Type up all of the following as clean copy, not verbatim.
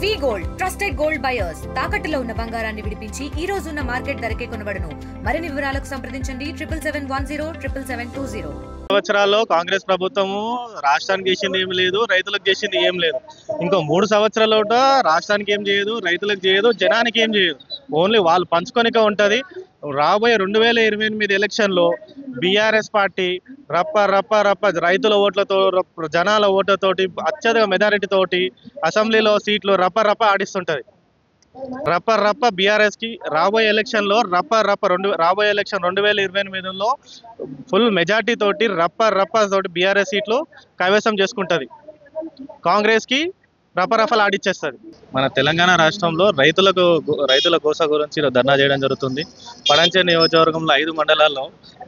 వి gold trusted gold buyers తాకట్టులో ఉన్న బంగారాన్ని విడిపించి ఈ రోజు ఉన్న మార్కెట్ ధరకే కొనబడును. మరిన్ని వివరాలకు సంప్రదించండి 7710772020. సంవత్సరాల్లో కాంగ్రెస్ ప్రభుత్వము రాష్ట్రానికి చేసింది ఏం లేదు, రైతులకు చేసింది ఏం లేదు. ఇంకో 3 సంవత్సరాల రాష్ట్రానికి ఏం చేయదు, రైతులకు చేయదు, జనానికి ఏం చేయదు. ఓన్లీ వాళ్ళు పంచుకొనికే ఉంటది. రాబోయే 2028 ఎలక్షన్లో బీఆర్ఎస్ పార్టీ రప్ప రప్ప రప్ప రైతుల ఓట్లతో, జనాల ఓట్లతోటి, అత్యధిక మెజారిటీ తోటి అసెంబ్లీలో సీట్లు రప్ప రప్ప ఆడిస్తుంటది. రప్ప రప్ప బీఆర్ఎస్ కి రాబోయే ఎలక్షన్ లో రాబోయే ఎలక్షన్ 2028లో ఫుల్ మెజార్టీ తోటి రప్ప రప్ప తోటి బీఆర్ఎస్ సీట్లు కైవసం చేసుకుంటది. కాంగ్రెస్ కి రపరఫలు ఆడిచ్చేస్తుంది. మన తెలంగాణ రాష్ట్రంలో రైతుల గోస గురించి ధర్నా చేయడం జరుగుతుంది. పడంచె నియోజకవర్గంలో 5 మండలాల్లో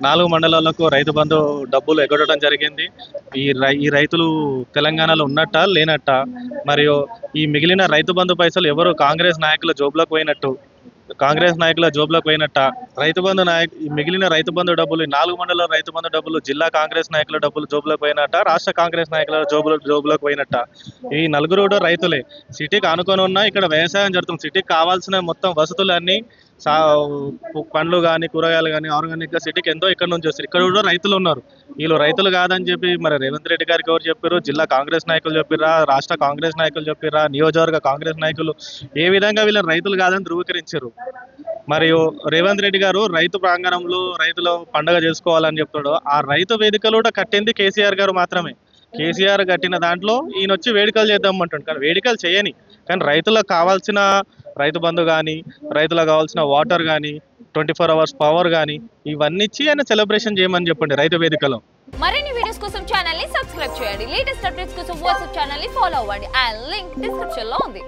4 మండలాలకు రైతు బంధు డబ్బులు ఎగ్గొట్టడం జరిగింది. ఈ రైతులు తెలంగాణలో ఉన్నట్టా లేనట్టా, మరియు ఈ మిగిలిన రైతు బంధు పైసలు ఎవరు కాంగ్రెస్ నాయకుల జోబులోకి పోయినట్ట, మిగిలిన రైతు బంధు డబ్బులు 4 మండల రైతు బంధు డబ్బులు జిల్లా కాంగ్రెస్ నాయకుల డబ్బులు జోబులోకి పోయినట్ట, రాష్ట్ర కాంగ్రెస్ నాయకుల జోబులోకి పోయినట్ట. ఈ నలుగురు కూడా రైతులే. సిటీకి ఆనుకొని ఉన్న ఇక్కడ వ్యవసాయం జరుగుతుంది. సిటీకి కావాల్సిన మొత్తం వసతులన్నీ పండ్లు కానీ, కూరగాయలు కానీ ఆర్గానిక్ గా సిటీకి ఎంతో ఇక్కడ నుంచి వస్తారు. ఇక్కడ కూడా రైతులు ఉన్నారు. వీళ్ళు రైతులు కాదని చెప్పి మరి రేవంత్ రెడ్డి గారికి ఎవరు చెప్పారు? జిల్లా కాంగ్రెస్ నాయకులు చెప్పిరా, రాష్ట్ర కాంగ్రెస్ నాయకులు చెప్పిరా, నియోజకవర్గ కాంగ్రెస్ నాయకులు ఏ విధంగా వీళ్ళని రైతులు కాదని ధృవీకరించారు. మరియు రేవంత్ రెడ్డి గారు రైతు ప్రాంగణంలో రైతులు పండుగ చేసుకోవాలని చెప్తాడు. ఆ రైతు వేదికలు కూడా కట్టింది కేసీఆర్ గారు మాత్రమే. కేసీఆర్ కట్టిన దాంట్లో ఈయన వచ్చి వేడుకలు చేద్దామంటాడు. కానీ వేడుకలు చేయని, కానీ రైతులకు కావాల్సిన రైతు బంధు కానీ, రైతులకు కావాల్సిన వాటర్ కానీ, 24 hours పవర్ కానీ ఇవన్నీ ఇచ్చి ఆయన సెలబ్రేషన్ చేయమని చెప్పండి రైతు వేదికలో. మరిన్ని వీడియోస్ కోసం ఛానల్ ని సబ్స్క్రైబ్ చేయండి. లేటెస్ట్ అప్డేట్స్ కోసం వాట్సాప్ ఛానల్ ని ఫాలో అవ్వండి. ఆ లింక్ డిస్క్రిప్షన్ లో ఉంది.